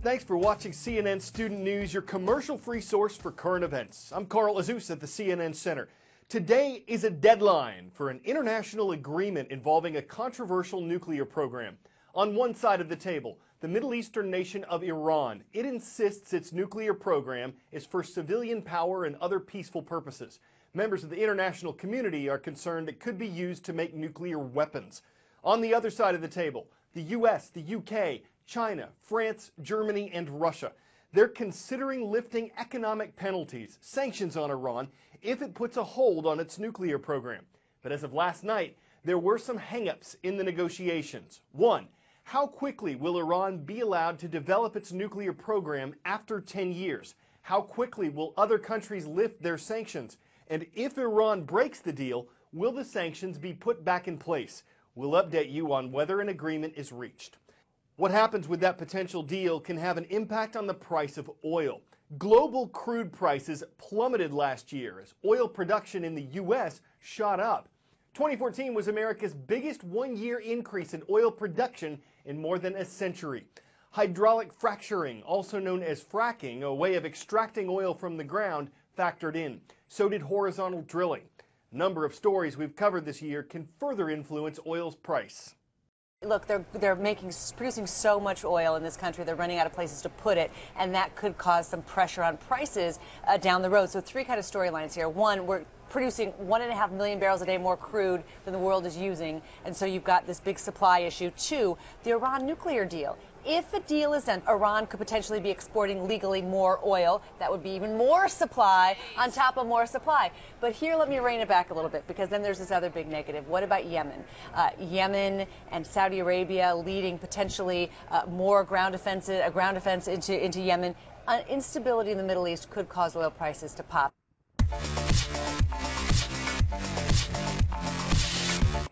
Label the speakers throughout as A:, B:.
A: Thanks for watching CNN Student News, your commercial-free source for current events. I'm Carl Azus at the CNN Center. Today is a deadline for an international agreement involving a controversial nuclear program. On one side of the table, the Middle Eastern nation of Iran. It insists its nuclear program is for civilian power and other peaceful purposes. Members of the international community are concerned it could be used to make nuclear weapons. On the other side of the table, the U.S., the U.K., China, France, Germany, and Russia. They're considering lifting economic penalties, sanctions on Iran, if it puts a hold on its nuclear program. But as of last night, there were some hang-ups in the negotiations. One, how quickly will Iran be allowed to develop its nuclear program after 10 years? How quickly will other countries lift their sanctions? And if Iran breaks the deal, will the sanctions be put back in place? We'll update you on whether an agreement is reached. What happens with that potential deal can have an impact on the price of oil. Global crude prices plummeted last year as oil production in the U.S. shot up. 2014 was America's biggest one-year increase in oil production in more than a century. Hydraulic fracturing, also known as fracking, a way of extracting oil from the ground, factored in. So did horizontal drilling. A number of stories we've covered this year can further influence oil's price.
B: Look, they're producing so much oil in this country, they're running out of places to put it, and that could cause some pressure on prices down the road. So three kind of storylines here. One, we're producing 1.5 million barrels a day more crude than the world is using, and so you've got this big supply issue. Two, the Iran nuclear deal. If a deal is done, Iran could potentially be exporting legally more oil. That would be even more supply on top of more supply. But here, let me rein it back a little bit, because then there's this other big negative. What about Yemen? Yemen and Saudi Arabia leading potentially more a ground offense into Yemen. Instability in the Middle East could cause oil prices to pop.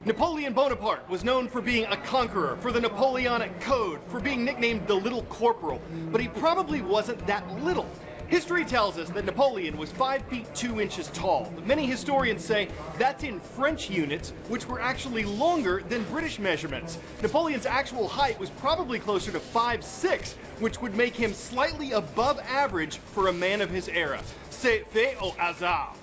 A: Napoleon Bonaparte was known for being a conqueror, for the Napoleonic Code, for being nicknamed the Little Corporal, but he probably wasn't that little. History tells us that Napoleon was 5 feet 2 inches tall. Many historians say that's in French units, which were actually longer than British measurements. Napoleon's actual height was probably closer to 5'6", which would make him slightly above average for a man of his era. C'est fait au hasard.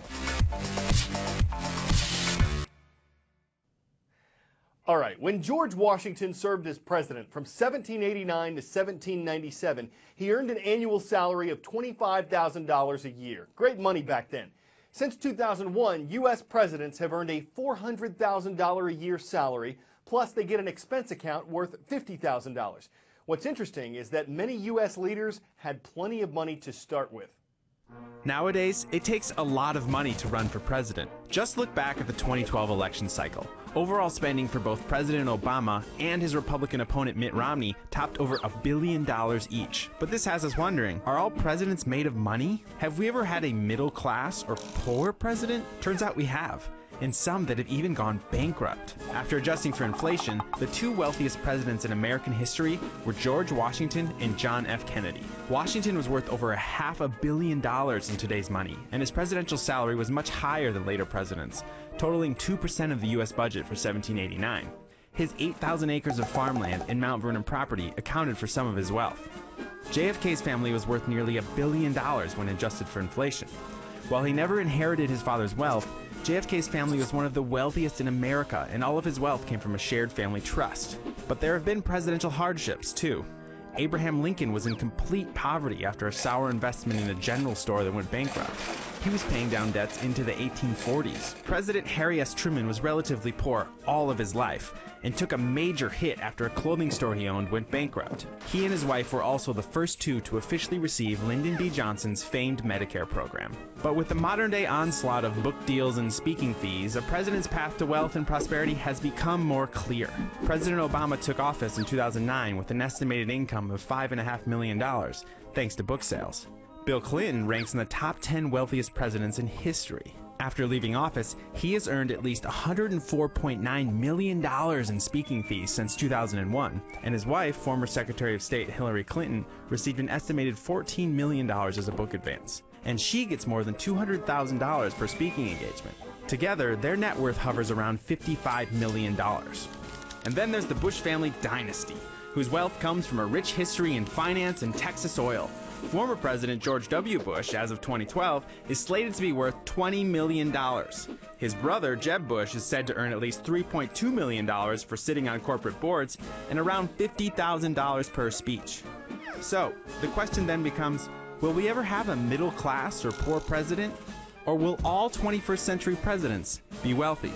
A: All right, when George Washington served as president from 1789 to 1797, he earned an annual salary of $25,000 a year. Great money back then. Since 2001, U.S. presidents have earned a $400,000 a year salary, plus they get an expense account worth $50,000. What's interesting is that many U.S. leaders had plenty of money to start with.
C: Nowadays, it takes a lot of money to run for president. Just look back at the 2012 election cycle. Overall spending for both President Obama and his Republican opponent Mitt Romney topped over $1 billion each. But this has us wondering, are all presidents made of money? Have we ever had a middle class or poor president? Turns out we have, and some that have even gone bankrupt. After adjusting for inflation, the two wealthiest presidents in American history were George Washington and John F. Kennedy. Washington was worth over $500 million in today's money, and his presidential salary was much higher than later presidents, totaling 2% of the U.S. budget for 1789. His 8,000 acres of farmland and Mount Vernon property accounted for some of his wealth. JFK's family was worth nearly $1 billion when adjusted for inflation. While he never inherited his father's wealth, JFK's family was one of the wealthiest in America, and all of his wealth came from a shared family trust. But there have been presidential hardships, too. Abraham Lincoln was in complete poverty after a sour investment in a general store that went bankrupt. He was paying down debts into the 1840s. President Harry S. Truman was relatively poor all of his life and took a major hit after a clothing store he owned went bankrupt. He and his wife were also the first two to officially receive Lyndon B. Johnson's famed Medicare program. But with the modern-day onslaught of book deals and speaking fees, a president's path to wealth and prosperity has become more clear. President Obama took office in 2009 with an estimated income of $5.5 million, thanks to book sales. Bill Clinton ranks in the top 10 wealthiest presidents in history. After leaving office, he has earned at least $104.9 million in speaking fees since 2001, and his wife, former Secretary of State Hillary Clinton, received an estimated $14 million as a book advance. And she gets more than $200,000 per speaking engagement. Together, their net worth hovers around $55 million. And then there's the Bush family dynasty. whose wealth comes from a rich history in finance and Texas oil. Former President George W. Bush, as of 2012, is slated to be worth $20 million. His brother, Jeb Bush, is said to earn at least $3.2 million for sitting on corporate boards and around $50,000 per speech. So, the question then becomes, will we ever have a middle class or poor president? Or will all 21st century presidents be wealthy?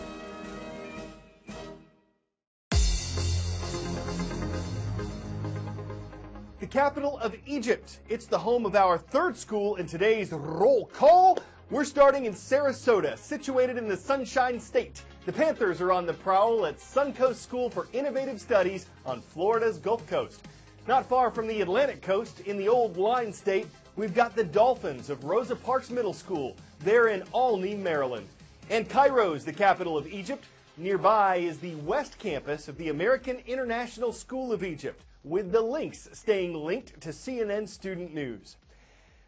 A: The capital of Egypt. It's the home of our third school in today's roll call. We're starting in Sarasota, situated in the Sunshine State. The Panthers are on the prowl at Suncoast School for Innovative Studies on Florida's Gulf Coast. Not far from the Atlantic coast, in the Old Line State, we've got the Dolphins of Rosa Parks Middle School. They're in Olney, Maryland. And Cairo's the capital of Egypt. Nearby is the West Campus of the American International School of Egypt, with the links staying linked to CNN Student News.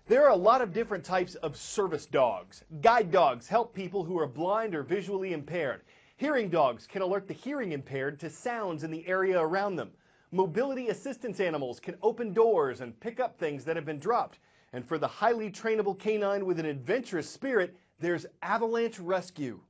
A: There are a lot of different types of service dogs. Guide dogs help people who are blind or visually impaired. Hearing dogs can alert the hearing impaired to sounds in the area around them. Mobility assistance animals can open doors and pick up things that have been dropped. And for the highly trainable canine with an adventurous spirit, there's Avalanche Rescue.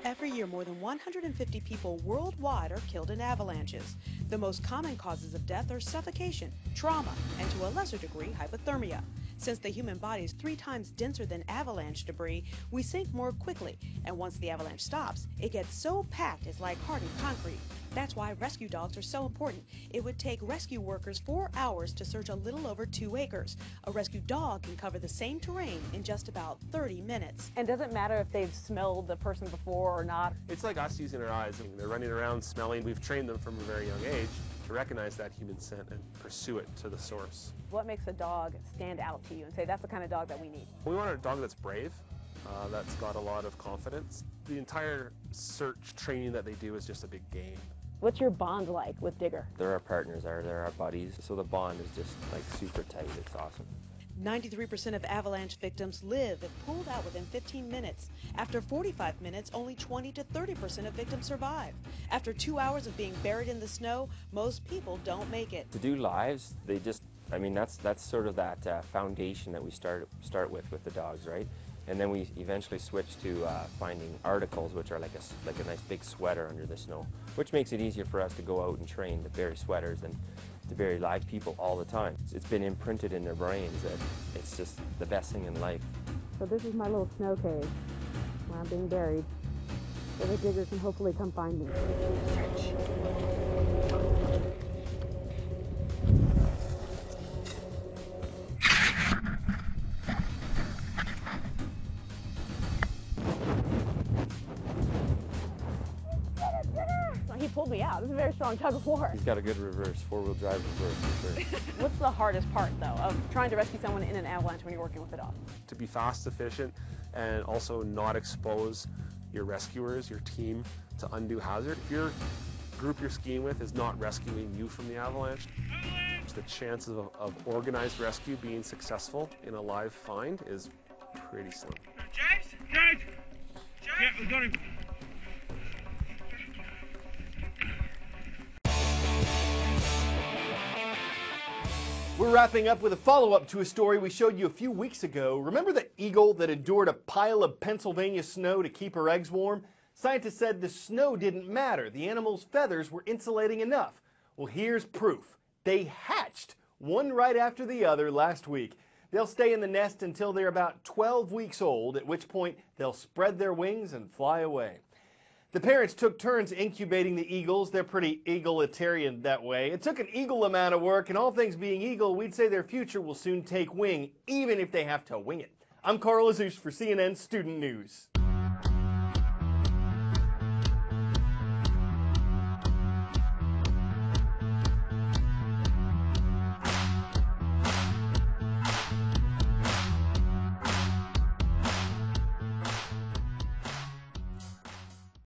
D: Every year, more than 150 people worldwide are killed in avalanches. The most common causes of death are suffocation, trauma, and to a lesser degree, hypothermia. Since the human body is 3 times denser than avalanche debris, we sink more quickly, and once the avalanche stops, it gets so packed it's like hardened concrete. That's why rescue dogs are so important. It would take rescue workers 4 hours to search a little over 2 acres. A rescue dog can cover the same terrain in just about 30 minutes.
E: And does it matter if they've smelled the person before or not?
F: It's like us using our eyes. I mean, they're running around smelling. We've trained them from a very young age to recognize that human scent and pursue it to the source.
E: What makes a dog stand out to you and say that's the kind of dog that we need?
F: We want a dog that's brave, that's got a lot of confidence. The entire search training that they do is just a big game.
E: What's your bond like with Digger?
G: They're our partners, they're our buddies, so the bond is just like super tight. It's awesome.
D: 93% of avalanche victims live if pulled out within 15 minutes. After 45 minutes, only 20 to 30% of victims survive. After 2 hours of being buried in the snow, most people don't make it.
G: To do lives, they just, I mean, that's sort of that foundation that we start with the dogs, right? And then we eventually switch to finding articles, which are like a nice big sweater under the snow, which makes it easier for us to go out and train to bury sweaters and to bury live people all the time. It's been imprinted in their brains that it's just the best thing in life.
E: So this is my little snow cave where I'm being buried, so the Digger can hopefully come find me. He pulled me out. This is a very strong tug of war.
G: He's got a good reverse, 4-wheel drive reverse for sure.
E: What's the hardest part, though, of trying to rescue someone in an avalanche when you're working with a dog?
F: To be fast, efficient, and also not expose your rescuers, your team, to undue hazard. If your group you're skiing with is not rescuing you from the avalanche, the chances of organized rescue being successful in a live find is pretty slim.
H: James? James! Yeah, we got him.
A: We're wrapping up with a follow-up to a story we showed you a few weeks ago. Remember the eagle that endured a pile of Pennsylvania snow to keep her eggs warm? Scientists said the snow didn't matter. The animal's feathers were insulating enough. Well, here's proof. They hatched, one right after the other, last week. They'll stay in the nest until they're about 12 weeks old, at which point they'll spread their wings and fly away. The parents took turns incubating the eagles. They're pretty egalitarian that way. It took an eagle amount of work, and all things being eagle, we'd say their future will soon take wing, even if they have to wing it. I'm Carl Azuz for CNN Student News.